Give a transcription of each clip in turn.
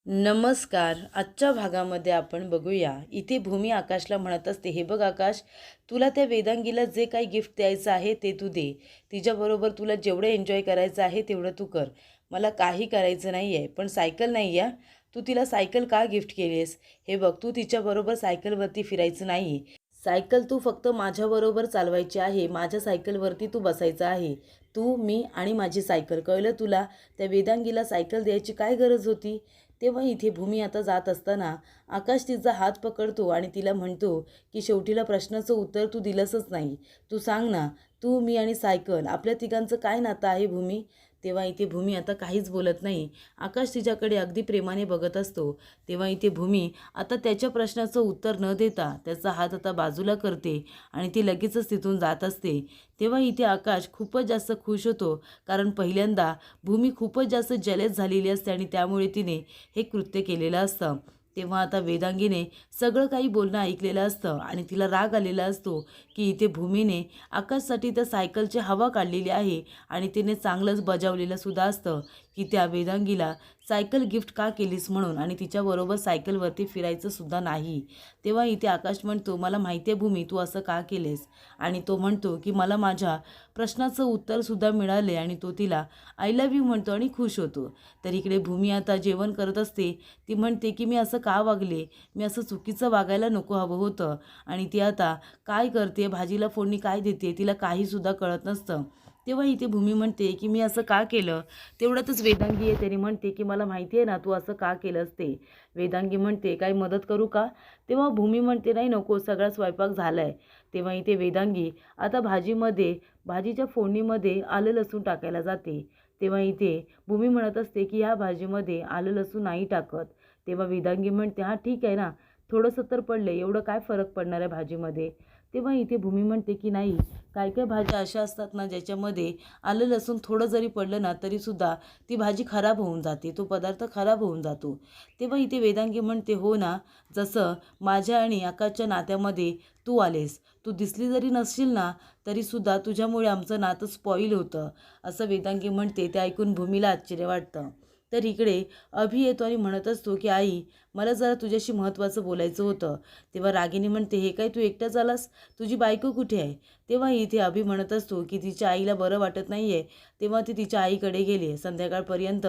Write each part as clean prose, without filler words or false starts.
नमस्कार. आजच्या भागामध्ये आपण बघूया. इथे भूमी आकाशला म्हणत असते, "हे बघ आकाश, तुला त्या वेदांगीला जे काही गिफ्ट द्यायचं आहे ते तू दे. तिच्याबरोबर तुला जेवढं एन्जॉय करायचं आहे तेवढं तू कर. मला काही करायचं नाही आहे. पण सायकल नाही आहे. तू तिला सायकल का गिफ्ट केलीस? हे बघ, तू तिच्याबरोबर सायकलवरती फिरायचं नाही. सायकल तू फक्त माझ्याबरोबर चालवायची आहे. माझ्या सायकलवरती तू बसायचं आहे. तू, मी आणि माझी सायकल. कळलं तुला? त्या वेदांगीला सायकल द्यायची काय गरज होती?" तेव्हा इथे भूमी आता जात असताना आकाश तिचा हात पकडतो आणि तिला म्हणतो की शेवटीला प्रश्नाचं उत्तर तू दिलंसच नाही. तू सांग ना, तू, मी आणि सायकल आपल्या तिघांचं काय नातं आहे भूमी? तेव्हा इथे भूमी आता काहीच बोलत नाही. आकाश तिच्याकडे अगदी प्रेमाने बघत असतो. तेव्हा इथे भूमी आता त्याच्या प्रश्नाचं उत्तर न देता त्याचा हात आता बाजूला करते आणि ती लगेचच तिथून जात असते. तेव्हा इथे आकाश खूपच जास्त खुश होतो, कारण पहिल्यांदा भूमी खूपच जास्त जलेस झालेली असते आणि त्यामुळे तिने हे कृत्य केलेलं असतं. तेव्हा आता वेदांगीने सगळं काही बोलणं ऐकलेलं असतं आणि तिला राग आलेला असतो की इथे भूमीने आकाशसाठी त्या सायकलची हवा काढलेली आहे आणि तिने चांगलंच बजावलेलं सुद्धा असतं की त्या वेदांगीला सायकल गिफ्ट का केलीस म्हणून आणि तिच्याबरोबर सायकलवरती फिरायचं सुद्धा नाही. तेव्हा इथे आकाश म्हणतो, "मला माहिती आहे भूमी, तू असं का केलेस?" आणि तो म्हणतो की मला माझ्या प्रश्नाचं उत्तरसुद्धा मिळाले आणि तो तिला आय लव्ह यू म्हणतो आणि खुश होतो. तर इकडे भूमी आता जेवण करत असते. ती म्हणते की मी असं का वागले, मी असं चुकीचं वागायला नको हवं होतं. आणि ती आता काय करते, भाजीला फोडणी काय देते, तिला काहीसुद्धा कळत नसतं. तेव्हा इथे भूमी म्हणते की मी असं का केलं. तेवढ्यातच वेदांगी येते आणि म्हणते की मला माहिती आहे ना तू असं का केलंस ते. वेदांगी म्हणते, काही मदत करू का? तेव्हा भूमी म्हणते, नाही नको, सगळा स्वयंपाक झाला आहे. तेव्हा इथे वेदांगी आता भाजीच्या फोडणीमध्ये आलं लसूण टाकायला जाते. तेव्हा इथे भूमी म्हणत असते की ह्या भाजीमध्ये आलं लसूण नाही टाकत. तेव्हा वेदांगी म्हणते, हां ठीक आहे ना, थोडंसं तर पडलं, एवढं काय फरक पडणार आहे भाजीमध्ये. तेव्हा इथे भूमी म्हणते की नाही, काय काय भाज्या अशा असतात ना ज्याच्यामध्ये आलं लसूण थोडं जरी पडलं ना तरीसुद्धा ती भाजी खराब होऊन जाते, तो पदार्थ खराब होऊन जातो. तेव्हा इथे वेदांगी म्हणते, हो ना, जसं माझ्या आणि आकाशच्या नात्यामध्ये तू आलेस, तू दिसली जरी नसशील ना तरीसुद्धा तुझ्यामुळे आमचं नातं स्पॉईल होतं, असं वेदांगी म्हणते. ते ऐकून भूमीला आश्चर्य वाटतं. तर इकडे अभि येतो आणि म्हणत असतो की आई, मला जरा तुझ्याशी महत्त्वाचं बोलायचं होतं. तेव्हा रागिनी म्हणते, हे काय तू एकटाच आलास, तुझी बायको कुठे आहे? तेव्हा इथे अभि म्हणत असतो की तिच्या आईला बरं वाटत नाही आहे, तेव्हा ती तिच्या आईकडे गेली, संध्याकाळपर्यंत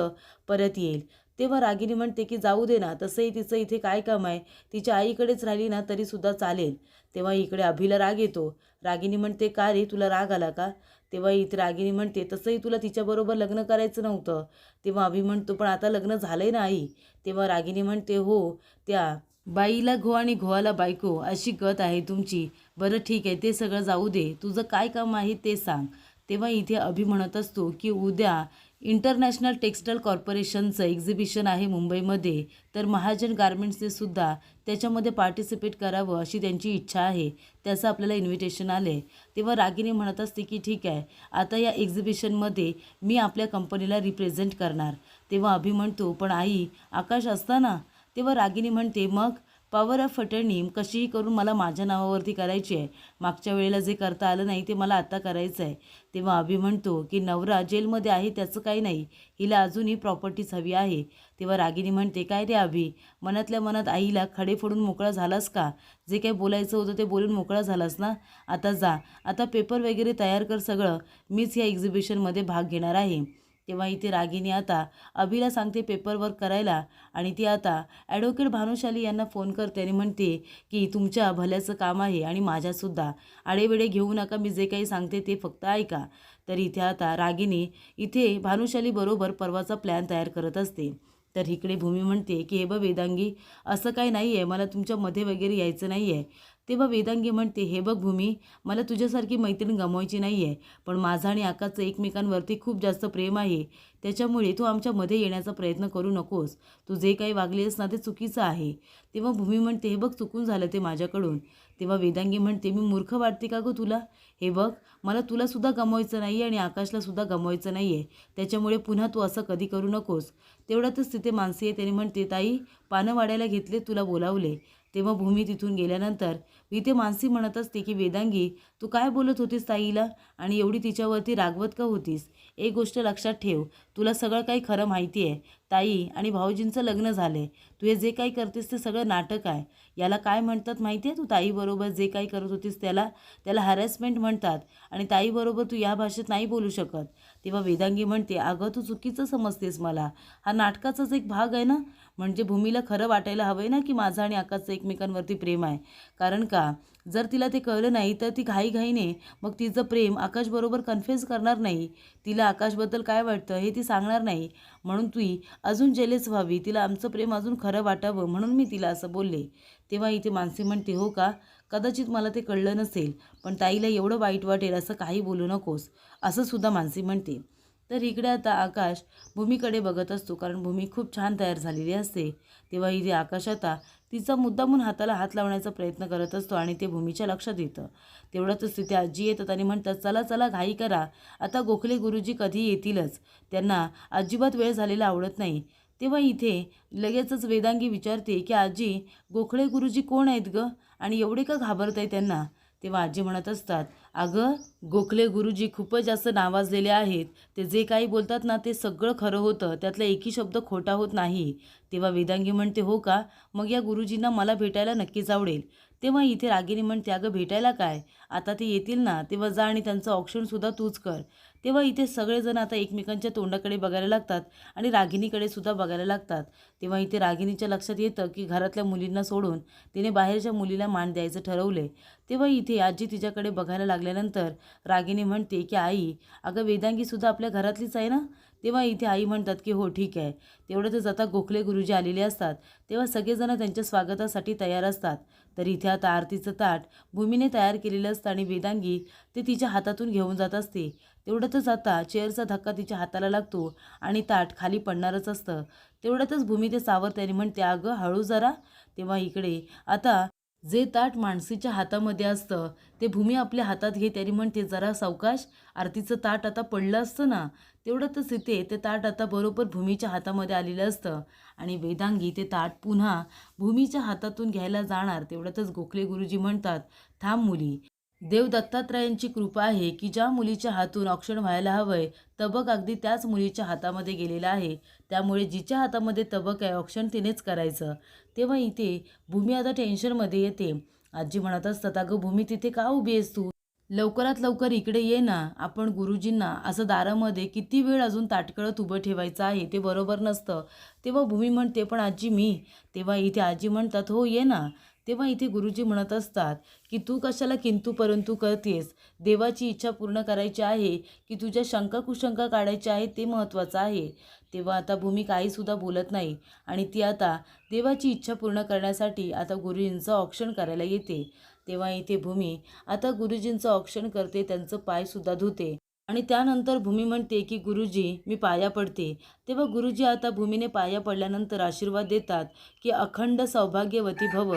परत येईल. तेव्हा रागिनी म्हणते की जाऊ दे ना, तसंही तिचं इथे काय काम आहे, तिच्या आईकडेच राहिली ना तरीसुद्धा चालेल. तेव्हा इकडे अभिला राग येतो. रागिनी म्हणते, का रे, तुला राग आला का? तेव्हा इथे रागिनी म्हणते, तसंही तुला तिच्याबरोबर लग्न करायचं नव्हतं. तेव्हा अभि म्हणतो, पण आता लग्न झालंय ना आई. तेव्हा रागिनी म्हणते, हो, त्या बाईला घो आणि घोवाला बायको अशी गत आहे तुमची. बरं ठीक आहे, ते सगळं जाऊ दे, तुझं काय काम आहे ते सांग. तेव्हा इथे अभि म्हणत असतो की उद्या इंटरनॅशनल टेक्स्टाईल कॉर्पोरेशनचं एक्झिबिशन आहे मुंबईमध्ये, तर महाजन गारमेंट्सने सुद्धा त्याच्यामध्ये पार्टिसिपेट करावं अशी त्यांची इच्छा आहे, त्याचं आपल्याला इन्व्हिटेशन आलं आहे. तेव्हा रागिनी म्हणत असते की ठीक आहे, आता या एक्झिबिशनमध्ये मी आपल्या कंपनीला रिप्रेझेंट करणार. तेव्हा अभि म्हणतो, पण आई, आकाश असताना? तेव्हा रागिनी म्हणते, मग पॉवर ऑफ अटर्नी कशीही करून मला माझ्या नावावरती करायची आहे. मागच्या वेळेला जे करता आलं नाही ते मला आता करायचं आहे. तेव्हा अभि म्हणतो की नवरा जेलमध्ये आहे त्याचं काही नाही, हिला अजूनही प्रॉपर्टीज हवी आहे. तेव्हा रागिनी म्हणते, काय रे अभि, मनातल्या मनात आईला खडे फोडून मोकळा झालास का? जे काही बोलायचं होतं ते बोलून मोकळा झालास ना? आता जा, आता पेपर वगैरे तयार कर सगळं, मीच या एक्झिबिशनमध्ये भाग घेणार आहे. तेव्हा इथे रागिनी आता अभिला सांगते पेपर वर्क करायला आणि ती आता ॲडव्होकेट भानुशाली यांना फोन करते आणि म्हणते की तुमच्या भल्याचं काम आहे आणि माझ्यासुद्धा, आडेवेडे घेऊ नका, मी जे काही सांगते ते फक्त ऐका. तर इथे आता रागिनी इथे भानुशाली बरोबर परवाचा प्लॅन तयार करत असते. तर इकडे भूमी म्हणते की हे बघ वेदांगी, असं काही नाही आहे, मला तुमच्यामध्ये वगैरे यायचं नाही आहे. तेव्हा वेदांगी म्हणते, हे बघ भूमी, मला तुझ्यासारखी मैत्रीण गमवायची नाही आहे, पण माझं आणि आकाशचं एकमेकांवरती खूप जास्त प्रेम आहे, त्याच्यामुळे तू आमच्यामध्ये येण्याचा प्रयत्न करू नकोस. तू जे काही वागलेस ना ते चुकीचं आहे. तेव्हा भूमी म्हणते, हे बघ चुकून झालं ते माझ्याकडून. तेव्हा वेदांगी म्हणते, मी मूर्ख वाटते का गं तुला? हे बघ, मला तुलासुद्धा गमवायचं नाही आहे आणि आकाशलासुद्धा गमवायचं नाही आहे, त्याच्यामुळे पुन्हा तू असं कधी करू नकोस. तेवढ्यातच तिथे मानसी आहे, त्याने म्हणते, ताई, पानं वाढायला घेतले, तुला बोलावले. तेव्हा भूमी तिथून गेल्यानंतर इथे मानसी म्हणत असते की वेदांगी, तू काय बोलत होतीस ताईला आणि एवढी तिच्यावरती रागवत का होतीस? एक गोष्ट लक्षात ठेव, तुला सगळं काही खरं माहिती आहे. ताई आणि भाऊजींचं लग्न झालंय. तू हे जे काही करतेस ते सगळं नाटक आहे. याला काय म्हणतात माहिती आहे? तू ताईबरोबर जे काही करत होतीस त्याला त्याला हॅरेसमेंट म्हणतात आणि ताईबरोबर तू या भाषेत नाही बोलू शकत. तेव्हा वेदांगी म्हणते, अगं तू चुकीचं समजतेस मला. हा नाटकाचाच एक भाग आहे ना. म्हणजे भूमीला खरं वाटायला हवंय ना की माझं आणि आकाशचं एकमेकांवरती प्रेम आहे. कारण का जर तिला ते कळलं नाही तर ती घाईघाईने मग तिचं प्रेम आकाशबरोबर कन्फेस करणार नाही. तिला आकाशबद्दल काय वाटतं हे ती सांगणार नाही. म्हणून ती अजून जेलेस व्हावी, तिला आमचं प्रेम अजून खरं वाटावं म्हणून मी तिला असं बोलले. तेव्हा इथे मानसी म्हणते, हो का, कदाचित मला ते कळलं नसेल, पण ताईला एवढं वाईट वाटेल असं काही बोलू नकोस, असं सुद्धा मानसी म्हणते. तर इकडे आता आकाश भूमीकडे बघत असतो, कारण भूमी खूप छान तयार झालेली असते. तेव्हा इथे आकाश आता तिचा मुद्दामून हाताला हात लावण्याचा प्रयत्न करत असतो आणि ते भूमीच्या लक्षात येतं. तेवढ्यातच तिथे आजी येतात आणि म्हणतात, चला चला घाई करा, आता गोखले गुरुजी कधी येतीलच, त्यांना अजिबात वेळ झालेला आवडत नाही. तेव्हा इथे लगेचच वेदांगी विचारते की आजी, गोखले गुरुजी कोण आहेत गं आणि एवढे का घाबरत आहे त्यांना? तेव्हा आजी म्हणत असतात, अगं गोखले गुरुजी खूपच जास्त नावाजलेले आहेत. ते जे काही बोलतात ना ते सगळं खरं होतं, त्यातला एकही शब्द खोटा होत नाही. तेव्हा वेदांगी म्हणते, हो का, मग या गुरुजींना मला भेटायला नक्कीच आवडेल. तेव्हा इथे रागिनी म्हणते, अगं भेटायला काय, आता ते येतील ना तेव्हा जा आणि त्यांचं ऑप्शनसुद्धा तूच कर. तेव्हा इथे सगळेजण आता एकमेकांच्या तोंडाकडे बघायला लागतात आणि रागिनीकडे सुद्धा बघायला लागतात. तेव्हा इथे रागिनीच्या लक्षात येतं की घरातल्या मुलींना सोडून तिने बाहेरच्या मुलीला मान द्यायचं ठरवले. तेव्हा इथे आजी तिच्याकडे बघायला लागल्यानंतर रागिनी म्हणते की आई, अगं वेदांगीसुद्धा आपल्या घरातलीच आहे ना? तेव्हा इथे आई म्हणतात की हो ठीक आहे. तेवढ्यातच आता गोखले गुरुजी आलेले असतात. तेव्हा सगळेजण त्यांच्या स्वागतासाठी तयार असतात. तर इथे आता आरतीचं ताट भूमीने तयार केलेलं असतं आणि वेदांगी ते तिच्या हातातून घेऊन जात असते. तेवढ्यातच आता चेअरचा धक्का तिच्या हाताला लागतो आणि ताट खाली पडणारच असतं. तेवढ्यातच भूमी ते सावरते आणि म्हणते, अगं हळू जरा. तेव्हा इकडे आता जे ताट माणसीच्या हातामध्ये असतं ते भूमी आपल्या हातात घेते आणि म्हणते, जरा सावकाश, आरतीचं ताट आता पडलं असतं ना. तेवढ्यातच इथे ते ताट आता बरोबर भूमीच्या हातामध्ये आलेलं असतं आणि वेदांगी ते ताट पुन्हा भूमीच्या हातातून घ्यायला जाणार. तेवढ्यातच गोखले गुरुजी म्हणतात, थांब मुली, देव दत्तात्रयांची कृपा आहे की ज्या मुलीच्या हातून औक्षण व्हायला हवंय तबक अगदी त्याच मुलीच्या हातामध्ये गेलेला आहे. त्यामुळे जिच्या हातामध्ये तबक आहे औक्षण तिनेच करायचं. तेव्हा इथे भूमी आता टेन्शनमध्ये येते. आजी म्हणत असतात, अगं भूमी तिथे का उभी आहेस तू? लवकरात लवकर इकडे ये ना. आपण गुरुजींना असं दारामध्ये किती वेळ अजून ताटकळत उभं ठेवायचं आहे, ते बरोबर नसतं. तेव्हा भूमी म्हणते, पण आजी मी. तेव्हा इथे आजी म्हणतात, हो ये ना. तेव्हा इथे गुरुजी म्हणत असतात की तू कशाला किंतु परंतु करतेस? देवाची इच्छा पूर्ण करायची आहे की तुझ्या शंका कुशंका काढायच्या आहेत ते महत्त्वाचं आहे. तेव्हा आता भूमी काहीसुद्धा बोलत नाही आणि ती आता देवाची इच्छा पूर्ण करण्यासाठी आता गुरुजींचं औक्षण करायला येते. तेव्हा इथे भूमी आता गुरुजींचं औक्षण करते, त्यांचं पायसुद्धा धुते आणि त्यानंतर भूमी म्हणते की गुरुजी मी पाया पडते. तेव्हा गुरुजी आता भूमीने पाया पडल्यानंतर आशीर्वाद देतात की अखंड सौभाग्यवती भव.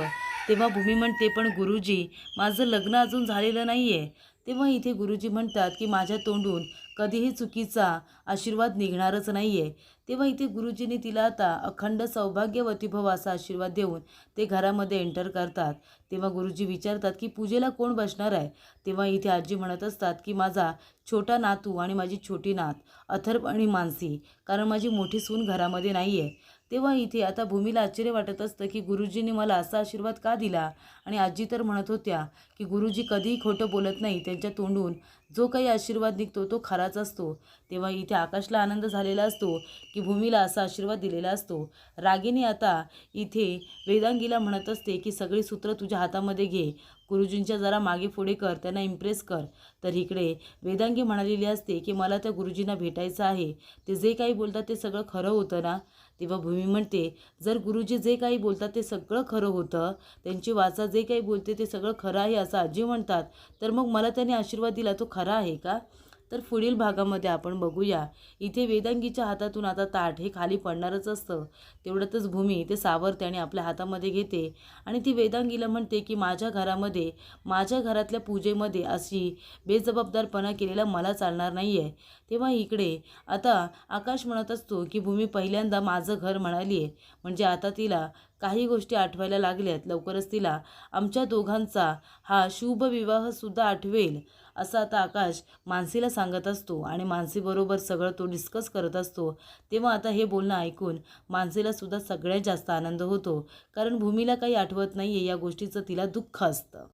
तेव्हा भूमी म्हणते, पण गुरुजी माझं लग्न अजून झालेलं नाही आहे. तेव्हा इथे गुरुजी म्हणतात की माझ्या तोंडून कधीही चुकीचा आशीर्वाद निघणारच नाही आहे. तेव्हा इथे गुरुजींनी तिला आता अखंड सौभाग्यवती भव असा आशीर्वाद देऊन ते घरामध्ये एंटर करतात. तेव्हा गुरुजी विचारतात की पूजेला कोण बसणार आहे? तेव्हा इथे आजी म्हणत असतात की माझा छोटा नातू आणि माझी छोटी नात अथर्व आणि मानसी, कारण माझी मोठी सून घरामध्ये नाही आहे. तेव्हा इथे आता भूमीला आश्चर्य वाटत असतं की गुरुजींनी मला असा आशीर्वाद का दिला? आणि आजी तर म्हणत होत्या की गुरुजी कधीही खोटं बोलत नाही, त्यांच्या तोंडून जो काही आशीर्वाद निघतो तो खराच असतो. तेव्हा इथे आकाशला आनंद झालेला असतो की भूमीला असा आशीर्वाद दिलेला असतो. रागिनी आता इथे वेदांगीला म्हणत असते की सगळी सूत्र तुझ्या हातामध्ये घे, गुरुजींच्या जरा मागे पुढे कर, त्यांना इम्प्रेस कर. तर इकडे वेदांगी म्हणालेली असते की मला त्या गुरुजींना भेटायचं आहे, ते जे काही बोलतात ते सगळं खरं होतं ना? तेव्हा भूमी म्हणते, जर गुरुजी जे काही बोलतात ते सगळं खरं होतं, त्यांची वाचा जे काही बोलते ते सगळं खरं आहे असं आजी म्हणतात, तर मग मला त्यांनी आशीर्वाद दिला तो खरा आहे का? तर पुढील भागामध्ये आपण बघूया. इथे वेदांगीच्या हातातून आता ताट हे खाली पडणारच असतं. तेवढ्यातच भूमी ते सावरते आणि आपल्या हातामध्ये घेते आणि ती वेदांगीला म्हणते की माझ्या घरामध्ये, माझ्या घरातल्या पूजेमध्ये अशी बेजबाबदारपणा केलेला मला चालणार नाही आहे. तेव्हा इकडे आता आकाश म्हणत असतो की भूमी पहिल्यांदा माझं घर म्हणाली आहे, म्हणजे आता तिला काही गोष्टी आठवायला लागल्यात. लवकरच तिला आमच्या दोघांचा हा शुभ विवाहसुद्धा आठवेल, असं आता आकाश मानसीला सांगत असतो आणि मानसीबरोबर सगळं तो डिस्कस करत असतो. तेव्हा आता हे बोलणं ऐकून मानसीला सुद्धा सगळ्यात जास्त आनंद होतो, कारण भूमीला काही आठवत नाही आहे या गोष्टीचं तिला दुःख असतं.